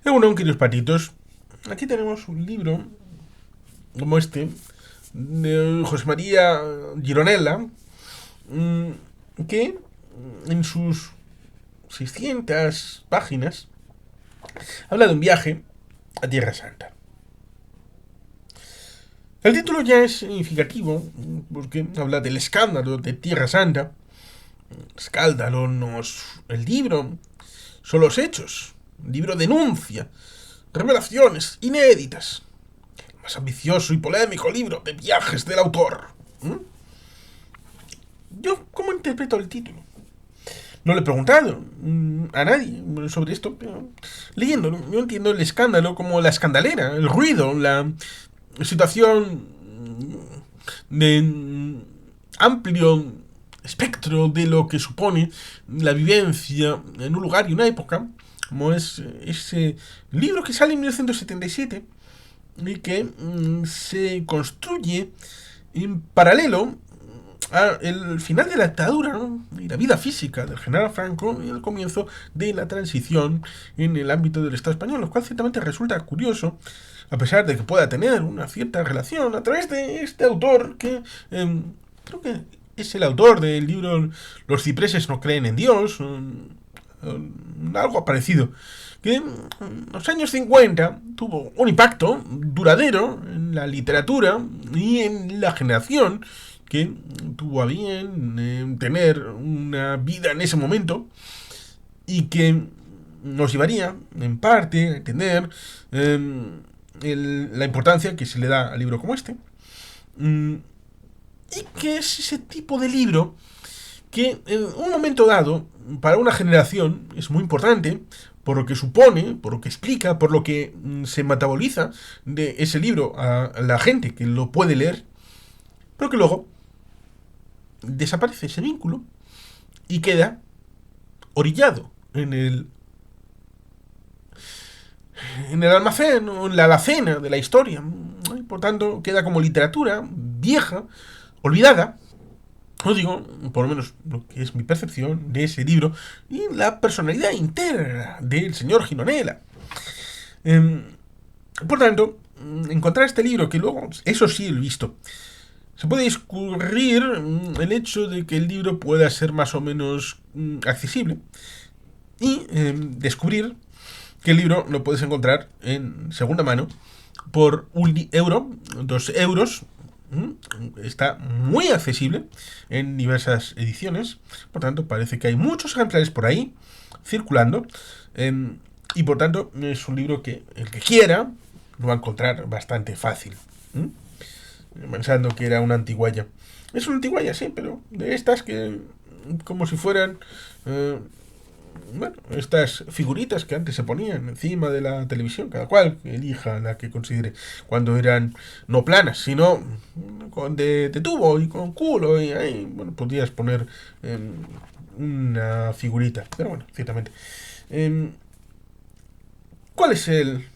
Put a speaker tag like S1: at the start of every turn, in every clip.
S1: Bueno, queridos patitos, aquí tenemos un libro como este de José María Gironella, que en sus 600 páginas habla de un viaje a Tierra Santa. El título ya es significativo porque habla del escándalo de Tierra Santa. Escándalo no es el libro, son los hechos. El libro denuncia revelaciones inéditas. El más ambicioso y polémico libro de viajes del autor. Yo, ¿cómo interpreto el título? No le he preguntado a nadie sobre esto, pero leyéndolo, yo entiendo el escándalo como la escandalera, el ruido, la situación de amplio espectro de lo que supone la vivencia en un lugar y una época, como es ese libro que sale en 1977 y que se construye en paralelo al final de la dictadura, ¿no? Y la vida física del general Franco y el comienzo de la transición en el ámbito del Estado español, lo cual ciertamente resulta curioso, a pesar de que pueda tener una cierta relación a través de este autor que creo que es el autor del libro Los cipreses no creen en Dios, algo parecido, que en los años 50 tuvo un impacto duradero en la literatura y en la generación que tuvo a bien tener una vida en ese momento y que nos llevaría en parte a entender la importancia que se le da al libro como este. Y que es ese tipo de libro que en un momento dado, para una generación, es muy importante, por lo que supone, por lo que explica, por lo que se metaboliza de ese libro a la gente que lo puede leer, pero que luego desaparece ese vínculo y queda orillado en el almacén o en la alacena de la historia. Y por tanto, queda como literatura vieja, olvidada. Os digo, por lo menos lo que es mi percepción de ese libro y la personalidad íntegra del señor Gironella. Por tanto, encontrar este libro, que luego, eso sí lo he visto, se puede discurrir el hecho de que el libro pueda ser más o menos accesible y descubrir que el libro lo puedes encontrar en segunda mano por €1, €2. Está muy accesible en diversas ediciones. Por tanto, parece que hay muchos ejemplares por ahí circulando. Y por tanto, es un libro que el que quiera lo va a encontrar bastante fácil. Pensando que era una antiguaya. Es una antiguaya, sí, pero de estas que como si fueran bueno, estas figuritas que antes se ponían encima de la televisión, cada cual elija la que considere, cuando eran no planas, sino de tubo y con culo, y ahí, bueno, podías poner una figurita, pero bueno, ciertamente. ¿Cuál es el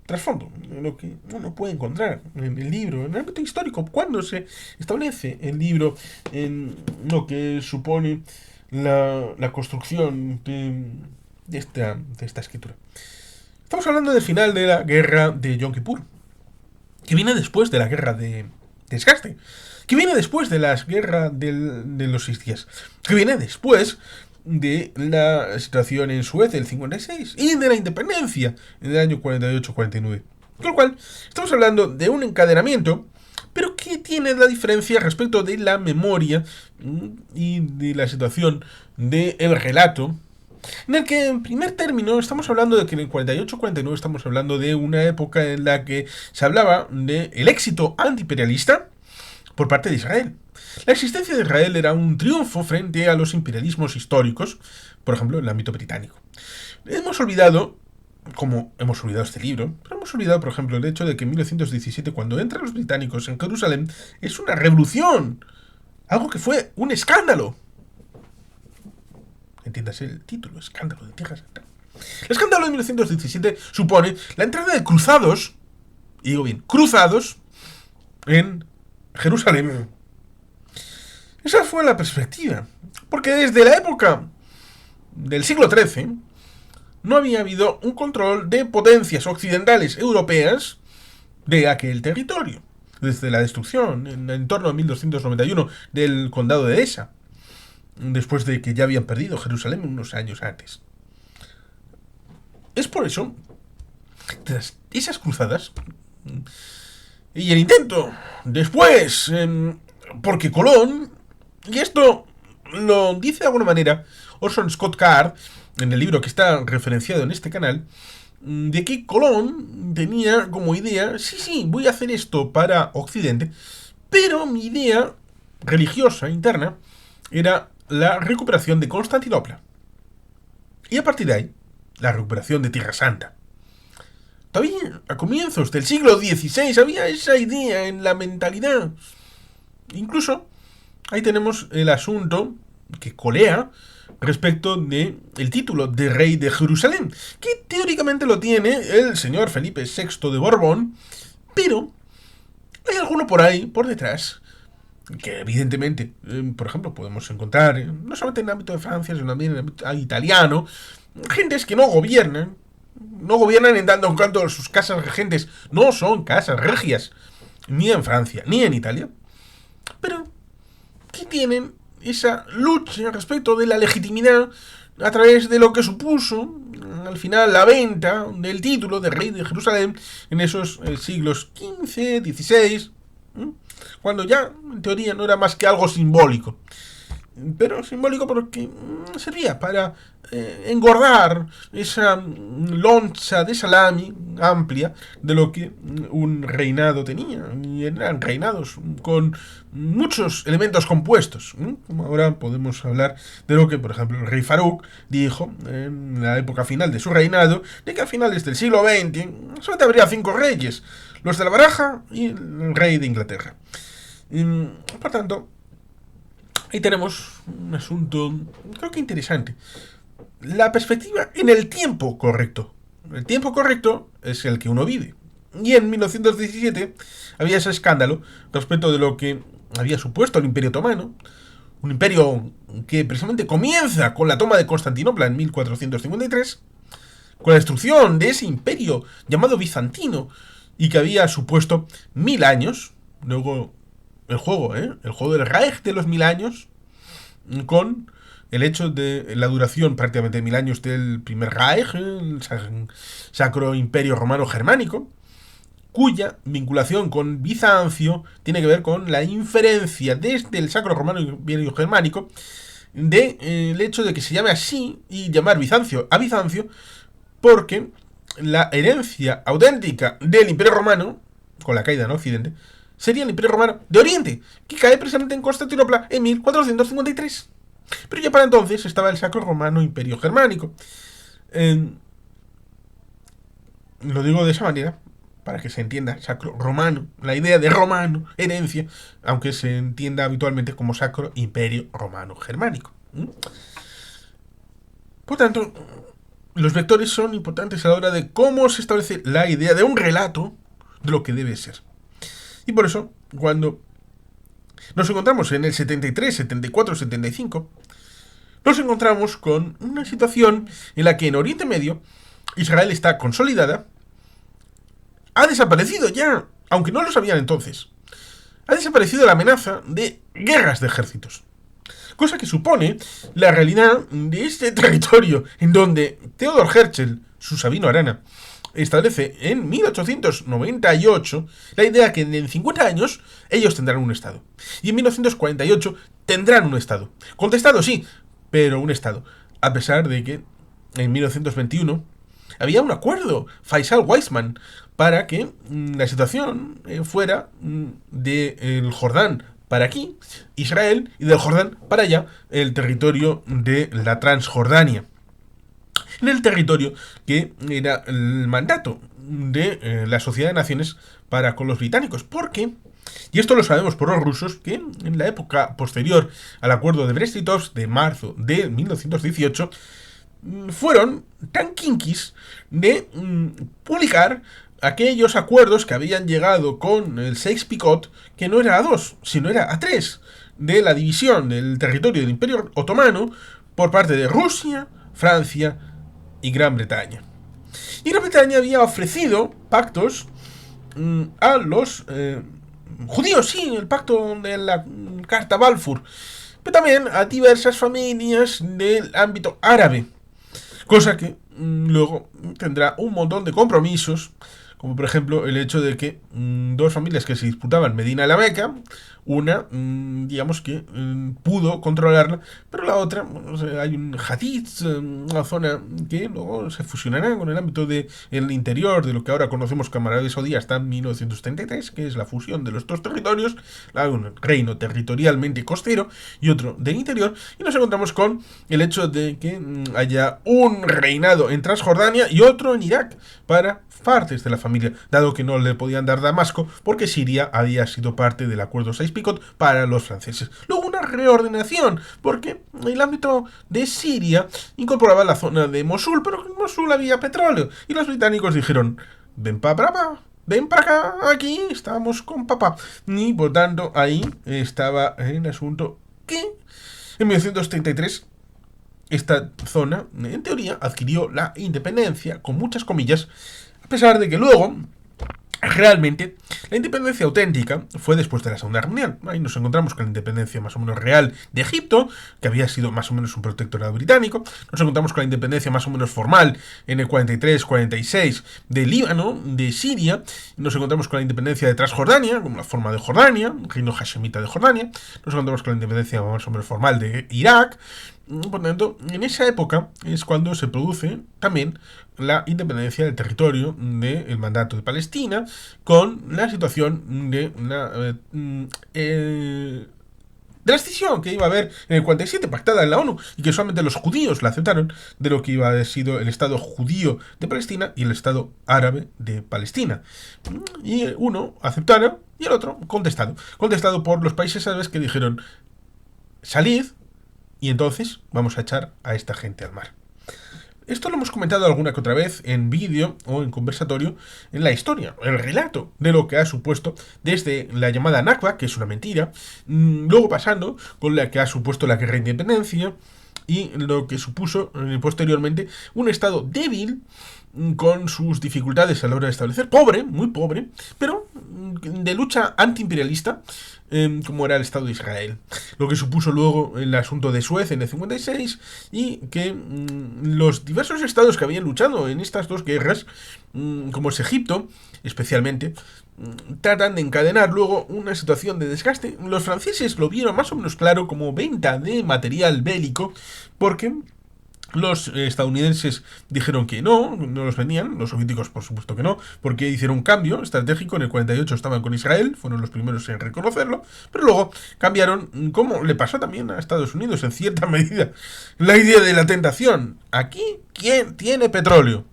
S1: trasfondo? Lo que uno puede encontrar en el libro, en el ámbito histórico, cuando se establece el libro en lo que supone la construcción de esta escritura. Estamos hablando del final de la guerra de Yom Kippur, que viene después de la guerra de desgaste, que viene después de la guerra de los 6 días, que viene después de la situación en Suez del 56 y de la independencia en el año 48-49. Con lo cual, estamos hablando de un encadenamiento, pero que tiene la diferencia respecto de la memoria y de la situación del relato, en el que en primer término estamos hablando de que en el 48-49 estamos hablando de una época en la que se hablaba del éxito antiimperialista por parte de Israel. La existencia de Israel era un triunfo frente a los imperialismos históricos, por ejemplo, en el ámbito británico. Hemos olvidado, como hemos olvidado este libro, pero hemos olvidado, por ejemplo, el hecho de que en 1917, cuando entran los británicos en Jerusalén, es una revolución, algo que fue un escándalo. Entiéndase el título, escándalo de Tierra Santa. El escándalo de 1917 supone la entrada de cruzados, y digo bien, cruzados, en Jerusalén. Esa fue la perspectiva. Porque desde la época del siglo XIII, no había habido un control de potencias occidentales europeas de aquel territorio, desde la destrucción en torno a 1291 del condado de Edesa, después de que ya habían perdido Jerusalén unos años antes. Es por eso, tras esas cruzadas y el intento después, porque Colón, y esto lo dice de alguna manera Orson Scott Card en el libro que está referenciado en este canal, de que Colón tenía como idea, sí, voy a hacer esto para Occidente, pero mi idea religiosa interna era la recuperación de Constantinopla. Y a partir de ahí, la recuperación de Tierra Santa. Todavía a comienzos del siglo XVI había esa idea en la mentalidad. Incluso ahí tenemos el asunto que colea respecto de el título de rey de Jerusalén, que teóricamente lo tiene el señor Felipe VI de Borbón, pero hay alguno por ahí, por detrás, que evidentemente, por ejemplo, podemos encontrar, no solamente en el ámbito de Francia, sino también en el ámbito italiano, gentes que no gobiernan en tanto en cuanto sus casas regentes no son casas regias, ni en Francia, ni en Italia, pero que tienen esa lucha respecto de la legitimidad a través de lo que supuso al final la venta del título de rey de Jerusalén en esos siglos XV, XVI, cuando ya en teoría no era más que algo simbólico, pero simbólico porque servía para engordar esa loncha de salami amplia de lo que un reinado tenía. Y eran reinados con muchos elementos compuestos, como ahora podemos hablar de lo que, por ejemplo, el rey Farouk dijo en la época final de su reinado, de que a finales del siglo XX solamente habría 5 reyes, los de la baraja y el rey de Inglaterra. Por tanto, ahí tenemos un asunto, creo que interesante. La perspectiva en el tiempo correcto. El tiempo correcto es el que uno vive. Y en 1917 había ese escándalo respecto de lo que había supuesto el Imperio Otomano. Un imperio que precisamente comienza con la toma de Constantinopla en 1453, con la destrucción de ese imperio llamado bizantino y que había supuesto 1000 años. Luego el juego del Reich de los 1000 años, con el hecho de la duración prácticamente de 1000 años del primer Reich, el Sacro Imperio Romano Germánico, cuya vinculación con Bizancio tiene que ver con la inferencia desde el Sacro Romano Imperio Germánico de el hecho de que se llame así y llamar Bizancio a Bizancio porque la herencia auténtica del Imperio Romano, con la caída en Occidente, sería el Imperio Romano de Oriente, que cae precisamente en Constantinopla en 1453. Pero ya para entonces estaba el Sacro Romano Imperio Germánico. Lo digo de esa manera, para que se entienda, Sacro Romano, la idea de romano, herencia, aunque se entienda habitualmente como Sacro Imperio Romano Germánico. Por tanto, los vectores son importantes a la hora de cómo se establece la idea de un relato de lo que debe ser. Y por eso, cuando nos encontramos en el 73, 74, 75, nos encontramos con una situación en la que en Oriente Medio Israel está consolidada, ha desaparecido ya, aunque no lo sabían entonces, ha desaparecido la amenaza de guerras de ejércitos. Cosa que supone la realidad de este territorio en donde Theodor Herzl, su Sabino Arana, establece en 1898 la idea que en 50 años ellos tendrán un Estado. Y en 1948 tendrán un Estado. Contestado, sí, pero un Estado. A pesar de que en 1921 había un acuerdo Faisal-Weizmann para que la situación fuera del Jordán para aquí, Israel, y del Jordán para allá, el territorio de la Transjordania. En el territorio que era el mandato de la Sociedad de Naciones para con los británicos. Porque, y esto lo sabemos por los rusos, que en la época posterior al acuerdo de Brest-Litovsk de marzo de 1918, fueron tan kinkis de publicar aquellos acuerdos que habían llegado con el Sykes-Picot, que no era a 2, sino era a 3, de la división del territorio del Imperio Otomano por parte de Rusia, Francia y Gran Bretaña. Y Gran Bretaña había ofrecido pactos a los judíos, sí, el pacto de la Carta Balfour, pero también a diversas familias del ámbito árabe, cosa que luego tendrá un montón de compromisos, como por ejemplo el hecho de que dos familias que se disputaban Medina y la Meca, una, digamos que pudo controlarla, pero la otra, o sea, hay un hadith, una zona que luego se fusionará con el ámbito del interior de lo que ahora conocemos como Arabia Saudí hasta 1933, que es la fusión de los dos territorios, un reino territorialmente costero y otro del interior, y nos encontramos con el hecho de que haya un reinado en Transjordania y otro en Irak para partes de la familia, dado que no le podían dar Damasco porque Siria había sido parte del acuerdo Sykes-Picot para los franceses. Luego una reordenación, porque el ámbito de Siria incorporaba la zona de Mosul, pero en Mosul había petróleo, y los británicos dijeron, ven para acá, ven para acá, aquí estamos con papá. Y por tanto ahí estaba el asunto que en 1933 esta zona, en teoría, adquirió la independencia, con muchas comillas, a pesar de que luego, realmente, la independencia auténtica fue después de la Segunda Guerra Mundial. Ahí nos encontramos con la independencia más o menos real de Egipto, que había sido más o menos un protectorado británico. Nos encontramos con la independencia más o menos formal en el 43-46 de Líbano, de Siria. Nos encontramos con la independencia de Transjordania, como la forma de Jordania, el reino hashemita de Jordania. Nos encontramos con la independencia más o menos formal de Irak. Por tanto, en esa época es cuando se produce también la independencia del territorio del mandato de Palestina, con la situación de la escisión que iba a haber en el 47 pactada en la ONU y que solamente los judíos la aceptaron, de lo que iba a haber sido el Estado judío de Palestina y el Estado árabe de Palestina. Y uno aceptaron y el otro contestado por los países árabes que dijeron, salid, y entonces vamos a echar a esta gente al mar. Esto lo hemos comentado alguna que otra vez en vídeo o en conversatorio en la historia, el relato de lo que ha supuesto desde la llamada Nakba, que es una mentira, luego pasando con la que ha supuesto la guerra de independencia y lo que supuso posteriormente un estado débil con sus dificultades a la hora de establecer, pobre, muy pobre, pero de lucha antiimperialista, como era el Estado de Israel. Lo que supuso luego el asunto de Suez en el 56 y que los diversos estados que habían luchado en estas dos guerras, como es Egipto, especialmente, tratan de encadenar luego una situación de desgaste. Los franceses lo vieron más o menos claro como venta de material bélico, porque los estadounidenses dijeron que no los vendían, los soviéticos por supuesto que no, porque hicieron un cambio estratégico, en el 48 estaban con Israel, fueron los primeros en reconocerlo, pero luego cambiaron, como le pasó también a Estados Unidos en cierta medida, la idea de la tentación. Aquí, ¿quién tiene petróleo?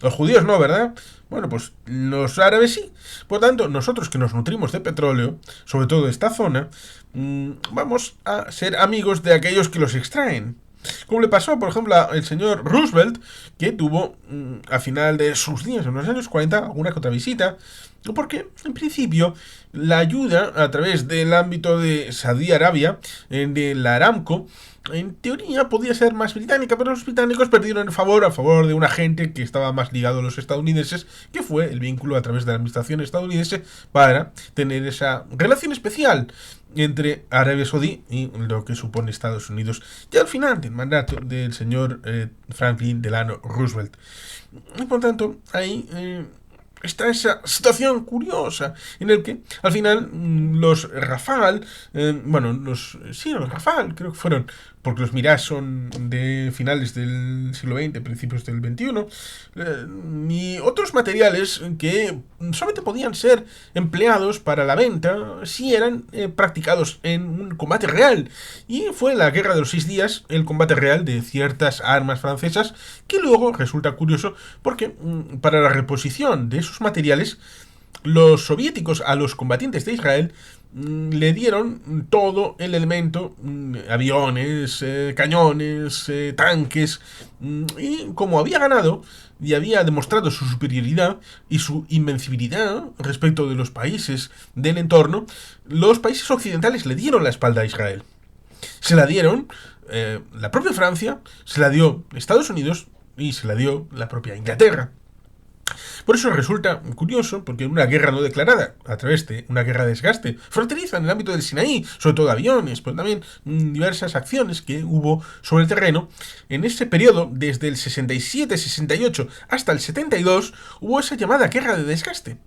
S1: Los judíos no, ¿verdad? Bueno, pues los árabes sí. Por tanto, nosotros que nos nutrimos de petróleo, sobre todo de esta zona, vamos a ser amigos de aquellos que los extraen. Como le pasó, por ejemplo, al señor Roosevelt, que tuvo a final de sus días, en los años 40, alguna que otra visita, porque en principio la ayuda a través del ámbito de Saudi Arabia, de la Aramco, en teoría podía ser más británica, pero los británicos perdieron el favor a favor de un agente que estaba más ligado a los estadounidenses, que fue el vínculo a través de la administración estadounidense para tener esa relación especial entre Arabia Saudí y lo que supone Estados Unidos, y al final del mandato del señor Franklin Delano Roosevelt. Y por tanto, ahí está esa situación curiosa en el que al final los Rafale, los Rafale creo que fueron, porque los Mirage son de finales del siglo XX, principios del XXI, y otros materiales que solamente podían ser empleados para la venta si eran practicados en un combate real. Y fue la Guerra de los 6 días el combate real de ciertas armas francesas, que luego resulta curioso porque para la reposición de esos materiales, los soviéticos a los combatientes de Israel le dieron todo el elemento, aviones, cañones, tanques, y como había ganado y había demostrado su superioridad y su invencibilidad respecto de los países del entorno, los países occidentales le dieron la espalda a Israel. Se la dieron la propia Francia, se la dio Estados Unidos, y se la dio la propia Inglaterra. Por eso resulta curioso, porque una guerra no declarada, a través de una guerra de desgaste fronteriza en el ámbito del Sinaí, sobre todo aviones, pero también diversas acciones que hubo sobre el terreno, en ese periodo, desde el 67-68 hasta el 72, hubo esa llamada guerra de desgaste.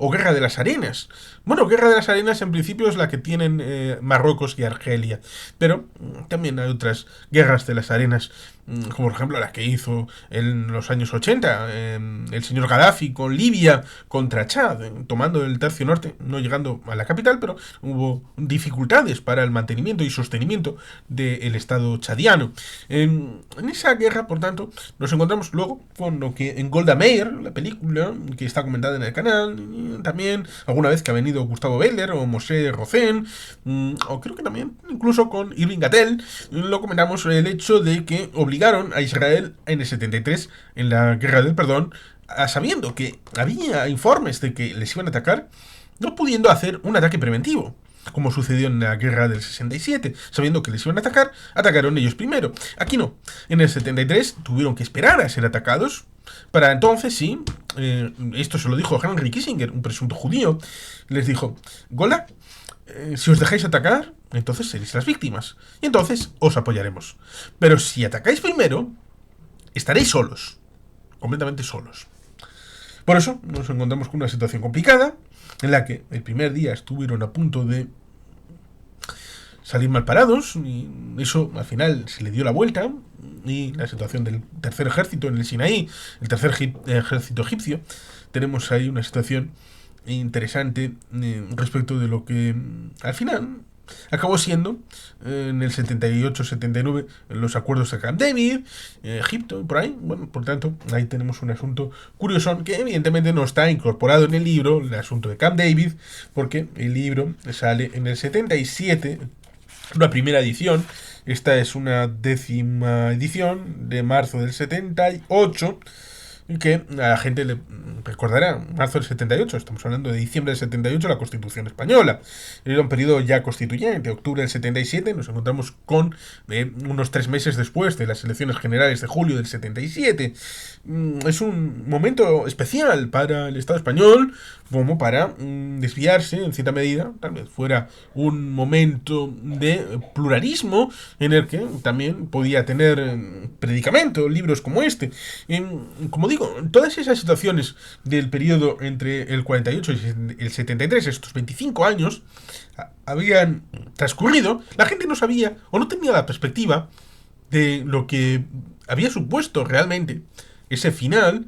S1: O Guerra de las Arenas. Bueno, Guerra de las Arenas en principio es la que tienen Marruecos y Argelia. Pero también hay otras guerras de las arenas, como por ejemplo la que hizo en los años 80 el señor Gaddafi con Libia contra Chad, tomando el tercio norte, no llegando a la capital, pero hubo dificultades para el mantenimiento y sostenimiento del Estado chadiano. En esa guerra, por tanto, nos encontramos luego con lo que en Golda Meir, la película que está comentada en el canal, también alguna vez que ha venido Gustavo Butler o Moshe Rozen, o creo que también incluso con Irving Gattel, lo comentamos el hecho de que obligaron a Israel en el 73, en la Guerra del Perdón, sabiendo que había informes de que les iban a atacar, no pudiendo hacer un ataque preventivo. Como sucedió en la guerra del 67, sabiendo que les iban a atacar, atacaron ellos primero. Aquí no. En el 73 tuvieron que esperar a ser atacados. Para entonces, sí, esto se lo dijo Henry Kissinger, un presunto judío, les dijo: Golda, si os dejáis atacar, entonces seréis las víctimas. Y entonces os apoyaremos. Pero si atacáis primero, estaréis solos. Completamente solos. Por eso nos encontramos con una situación complicada, en la que el primer día estuvieron a punto de salir mal parados, y eso al final se le dio la vuelta, y la situación del tercer ejército en el Sinaí, el tercer ejército egipcio, tenemos ahí una situación interesante respecto de lo que al final acabó siendo en el 78-79 los acuerdos de Camp David, Egipto, por ahí. Bueno, por tanto, ahí tenemos un asunto curioso que evidentemente no está incorporado en el libro, el asunto de Camp David, porque el libro sale en el 77, una primera edición. Esta es una 10ª edición de marzo del 78, que a la gente le recordará, marzo del 78, estamos hablando de diciembre del 78, la Constitución Española. Era un periodo ya constituyente, octubre del 77, nos encontramos con unos 3 meses después de las elecciones generales de julio del 77. Es un momento especial para el Estado español, como para desviarse, en cierta medida, tal vez fuera un momento de pluralismo, en el que también podía tener predicamento, libros como este. Como digo, todas esas situaciones del periodo entre el 48 y el 73, estos 25 años, habían transcurrido, la gente no sabía o no tenía la perspectiva de lo que había supuesto realmente ese final,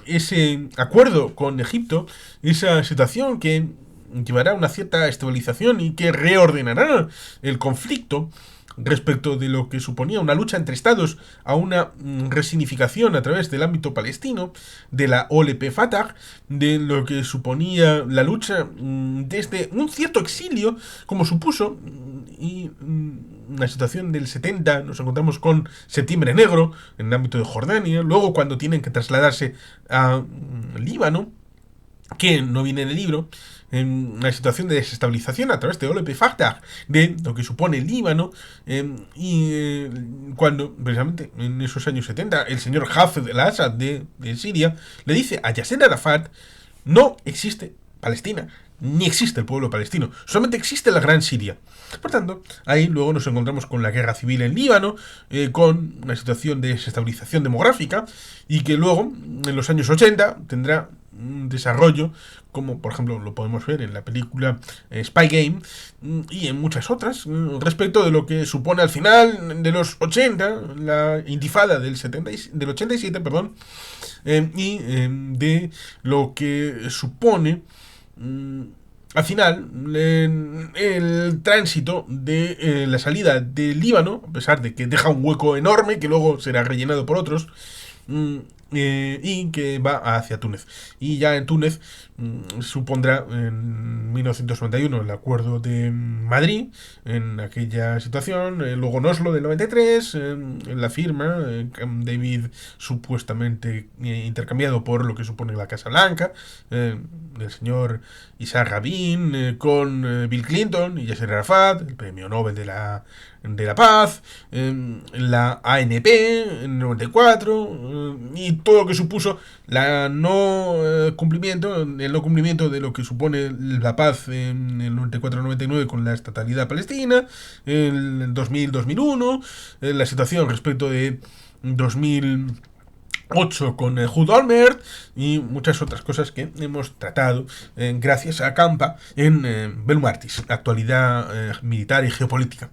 S1: ese acuerdo con Egipto, esa situación que llevará a una cierta estabilización y que reordenará el conflicto respecto de lo que suponía una lucha entre estados a una resignificación a través del ámbito palestino, de la OLP-Fatah, de lo que suponía la lucha desde un cierto exilio, como supuso, y la situación del 70, nos encontramos con Septiembre Negro, en el ámbito de Jordania, luego cuando tienen que trasladarse a Líbano, que no viene en el libro, en una situación de desestabilización a través de OLP-Fatah, de lo que supone el Líbano, cuando, precisamente, en esos años 70, el señor Hafez al-Assad de Siria le dice a Yasser Arafat: no existe Palestina, ni existe el pueblo palestino, solamente existe la Gran Siria. Por tanto, ahí luego nos encontramos con la guerra civil en Líbano, con una situación de desestabilización demográfica, y que luego, en los años 80, tendrá un desarrollo, como por ejemplo lo podemos ver en la película Spy Game, y en muchas otras, respecto de lo que supone al final de los 80, la intifada del 87, perdón, y de lo que supone al final el tránsito de la salida del Líbano, a pesar de que deja un hueco enorme que luego será rellenado por otros, y que va hacia Túnez. Y ya en Túnez supondrá en 1991 el acuerdo de Madrid, en aquella situación, luego en Oslo del 93, en la firma, David supuestamente intercambiado por lo que supone la Casa Blanca, del señor Isaac Rabin, con Bill Clinton y Yasser Arafat, el premio Nobel de la de la Paz, la ANP en el 94, y todo lo que supuso el no cumplimiento de lo que supone la paz en el 94-99 con la estatalidad palestina, el 2000-2001, la situación respecto de 2008 con Jude Olmert y muchas otras cosas que hemos tratado gracias a Campa en Bellum Artis, actualidad militar y geopolítica.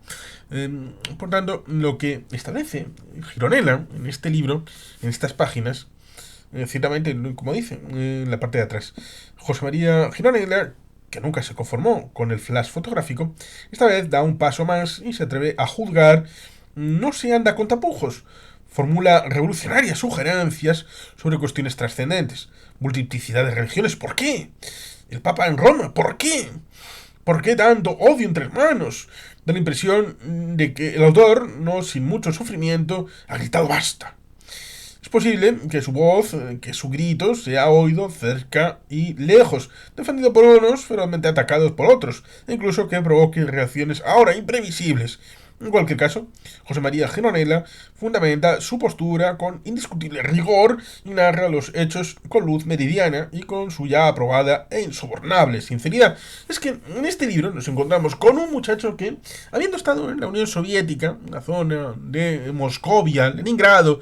S1: Por tanto, lo que establece Gironella en este libro, en estas páginas, ciertamente, como dice en la parte de atrás, José María Gironella, que nunca se conformó con el flash fotográfico, esta vez da un paso más y se atreve a juzgar. No se anda con tapujos, formula revolucionarias sugerencias sobre cuestiones trascendentes. Multiplicidad de religiones, ¿por qué? El Papa en Roma, ¿por qué? ¿Por qué tanto odio entre hermanos? Da la impresión de que el autor, no sin mucho sufrimiento, ha gritado basta. Es posible que su voz, que su grito sea oído cerca y lejos, defendido por unos, ferozmente atacados por otros, e incluso que provoque reacciones ahora imprevisibles. En cualquier caso, José María Gironella fundamenta su postura con indiscutible rigor y narra los hechos con luz meridiana y con su ya aprobada e insobornable sinceridad. Es que en este libro nos encontramos con un muchacho que, habiendo estado en la Unión Soviética, en la zona de Moscovia, Leningrado,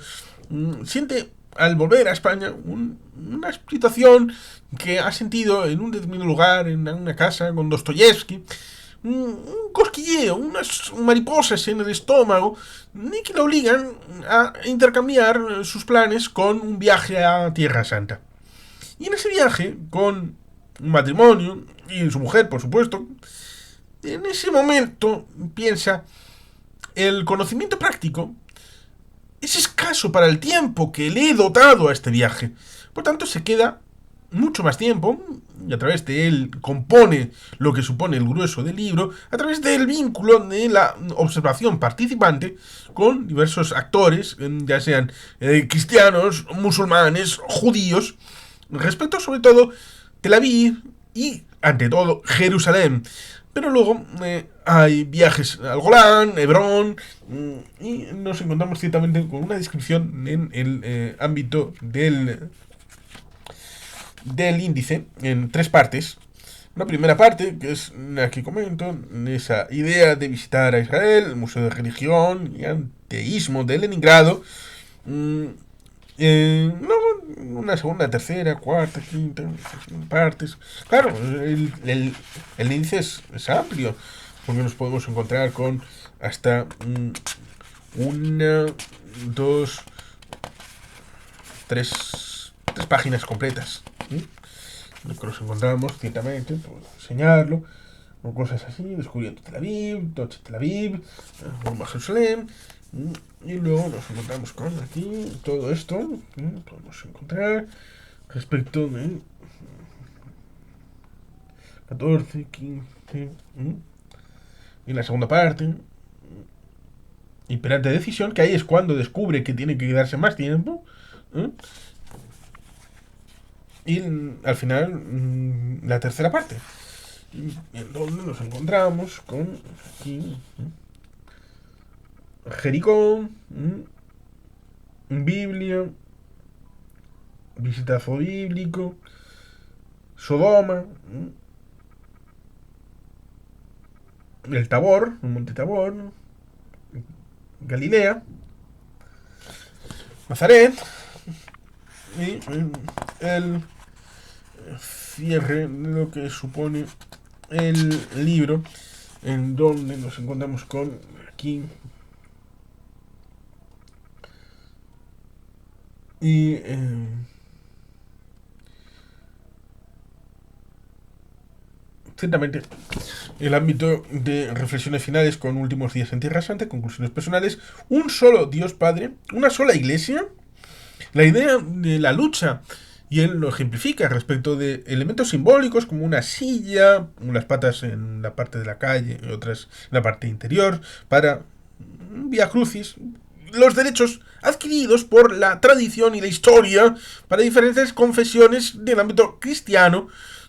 S1: siente al volver a España una situación que ha sentido en un determinado lugar, en una casa con Dostoyevsky, un cosquilleo, unas mariposas en el estómago, y que le obligan a intercambiar sus planes con un viaje a Tierra Santa. Y en ese viaje, con un matrimonio y su mujer, por supuesto, en ese momento piensa, el conocimiento práctico es escaso para el tiempo que le he dotado a este viaje. Por tanto, se queda mucho más tiempo, y a través de él compone lo que supone el grueso del libro, a través del vínculo de la observación participante con diversos actores, ya sean cristianos, musulmanes, judíos, respecto sobre todo Tel Aviv y, ante todo, Jerusalén. Pero luego hay viajes al Golán, Hebrón, y nos encontramos ciertamente con una descripción en el ámbito del índice en 3 partes. Una primera parte, que es la que comento, esa idea de visitar a Israel, el Museo de Religión y Ateísmo de Leningrado. Una segunda, tercera, cuarta, quinta, partes. Claro, el índice es amplio, porque nos podemos encontrar con hasta una, dos, tres páginas completas. Lo que nos encontramos, ciertamente, puedo enseñarlo, o cosas así, descubriendo Tel Aviv, Noche Tel Aviv, Roma Jerusalén, y luego nos encontramos con aquí todo esto, podemos encontrar respecto de 14, 15, y la segunda parte, imperante decisión, que ahí es cuando descubre que tiene que quedarse más tiempo, y al final la tercera parte, en donde nos encontramos con aquí Jericó, Biblia, visitazo bíblico, Sodoma, el Tabor, el Monte Tabor, Galilea, Nazaret, y el cierre de lo que supone el libro, en donde nos encontramos con aquí y ciertamente el ámbito de reflexiones finales con últimos días en Tierra Santa, conclusiones personales, un solo Dios Padre, una sola Iglesia, la idea de la lucha, y él lo ejemplifica respecto de elementos simbólicos como una silla, unas patas en la parte de la calle y otras en la parte interior, para Vía Crucis, los derechos adquiridos por la tradición y la historia para diferentes confesiones del ámbito cristiano,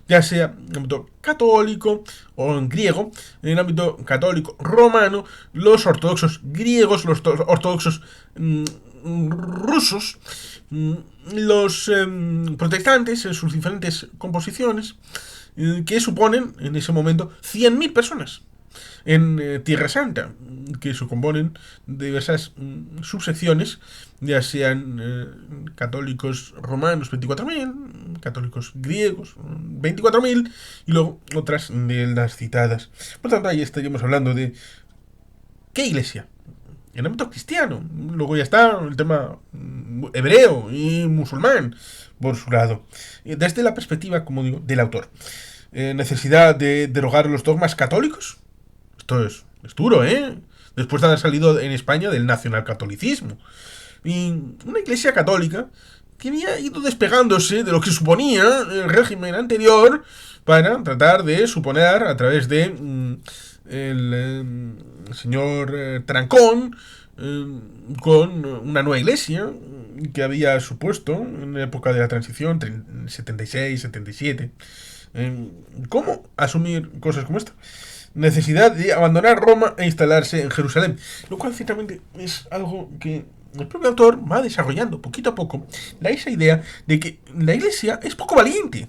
S1: ya sea en el ámbito católico o en griego, en el ámbito católico romano, los ortodoxos griegos, los ortodoxos rusos, mm, los protestantes en sus diferentes composiciones, que suponen en ese momento 100.000 personas en Tierra Santa, que se componen de diversas subsecciones, ya sean católicos romanos 24.000, católicos griegos 24.000 y luego otras de las citadas. Por tanto, ahí estaríamos hablando de ¿qué iglesia? En el ámbito cristiano. Luego ya está el tema hebreo y musulmán por su lado. Desde la perspectiva, como digo, del autor. Necesidad de derogar los dogmas católicos. Esto es duro, ¿eh? Después de haber salido en España del nacionalcatolicismo. Y una iglesia católica que había ido despegándose de lo que suponía el régimen anterior para tratar de suponer a través de el señor Trancón con una nueva iglesia que había supuesto en la época de la transición 76, 77. ¿Cómo asumir cosas como esta? Necesidad de abandonar Roma e instalarse en Jerusalén, lo cual ciertamente es algo que el propio autor va desarrollando poquito a poco esa idea de que la iglesia es poco valiente.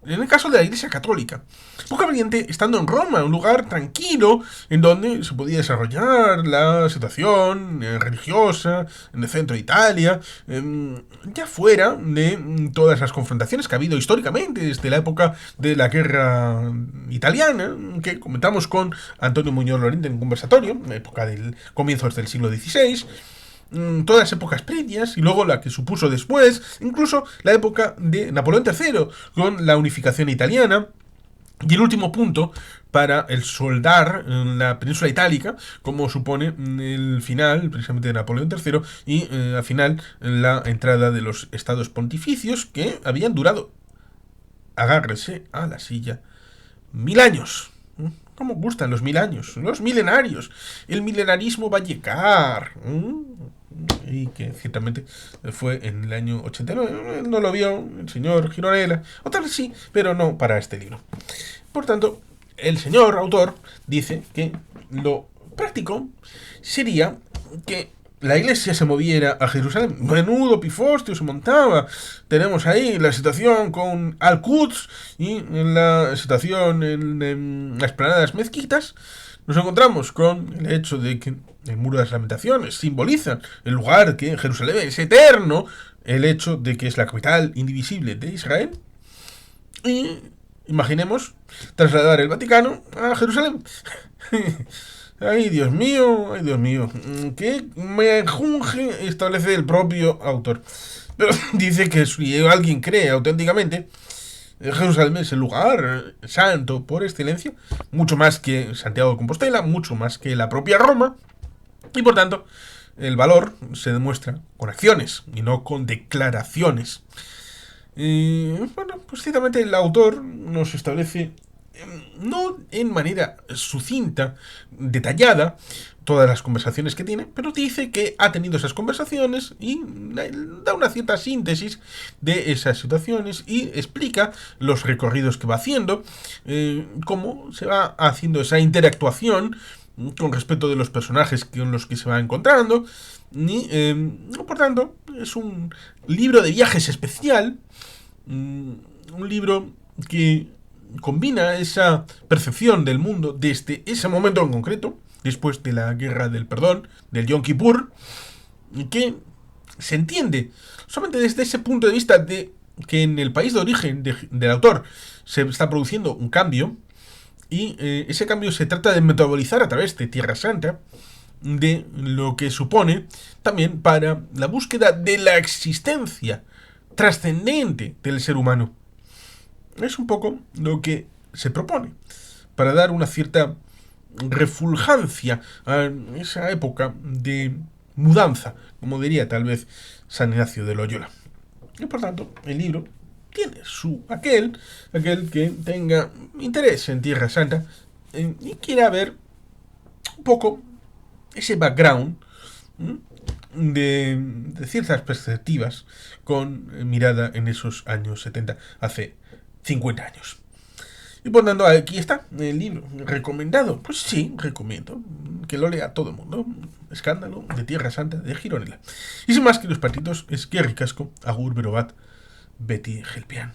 S1: En el caso de la Iglesia Católica, poco valiente estando en Roma, un lugar tranquilo en donde se podía desarrollar la situación religiosa en el centro de Italia, ya fuera de todas las confrontaciones que ha habido históricamente desde la época de la guerra italiana, que comentamos con Antonio Muñoz Lorente en un conversatorio, en la época del comienzos del siglo XVI, todas las épocas previas y luego la que supuso después, incluso la época de Napoleón III con la unificación italiana. Y el último punto para el soldar en la península itálica, como supone el final precisamente de Napoleón III y al final la entrada de los estados pontificios que habían durado, agárrese a la silla, 1000 años. ¿Cómo gustan los 1000 años? Los milenarios. El milenarismo va a llegar. Y que ciertamente fue en el año 89. No lo vio el señor Gironella. O tal vez sí, pero no para este libro. Por tanto, el señor autor dice que lo práctico sería que la iglesia se moviera a Jerusalén. Menudo pifostio se montaba. Tenemos ahí la situación con Al-Quds y la situación en las planadas mezquitas. Nos encontramos con el hecho de que el muro de las lamentaciones simboliza el lugar que en Jerusalén es eterno, el hecho de que es la capital indivisible de Israel. Y imaginemos trasladar el Vaticano a Jerusalén. Ay, Dios mío, ay, Dios mío. Que me junge establece el propio autor. Pero dice que si alguien cree auténticamente, Jerusalén es el lugar santo por excelencia, mucho más que Santiago de Compostela, mucho más que la propia Roma, y por tanto, el valor se demuestra con acciones y no con declaraciones. Y bueno, pues ciertamente el autor nos establece, no en manera sucinta, detallada, todas las conversaciones que tiene, pero dice que ha tenido esas conversaciones y da una cierta síntesis de esas situaciones y explica los recorridos que va haciendo, cómo se va haciendo esa interactuación con respecto de los personajes con los que se va encontrando. Y, por tanto, es un libro de viajes especial, un libro que combina esa percepción del mundo desde ese momento en concreto, después de la guerra del perdón, del Yom Kippur, que se entiende solamente desde ese punto de vista de que en el país de origen del autor se está produciendo un cambio, y ese cambio se trata de metabolizar a través de Tierra Santa, de lo que supone también para la búsqueda de la existencia trascendente del ser humano. Es un poco lo que se propone para dar una cierta refulgencia a esa época de mudanza, como diría tal vez San Ignacio de Loyola. Y por tanto, el libro tiene aquel que tenga interés en Tierra Santa y quiera ver un poco ese background de ciertas perspectivas con mirada en esos años 70, hace 50 años. Y por tanto, aquí está el libro. ¿Recomendado? Pues sí, recomiendo. Que lo lea todo el mundo. Escándalo de Tierra Santa de Gironella. Y sin más que los patitos, es que ricasco, agur berobat, Betty Gelpian.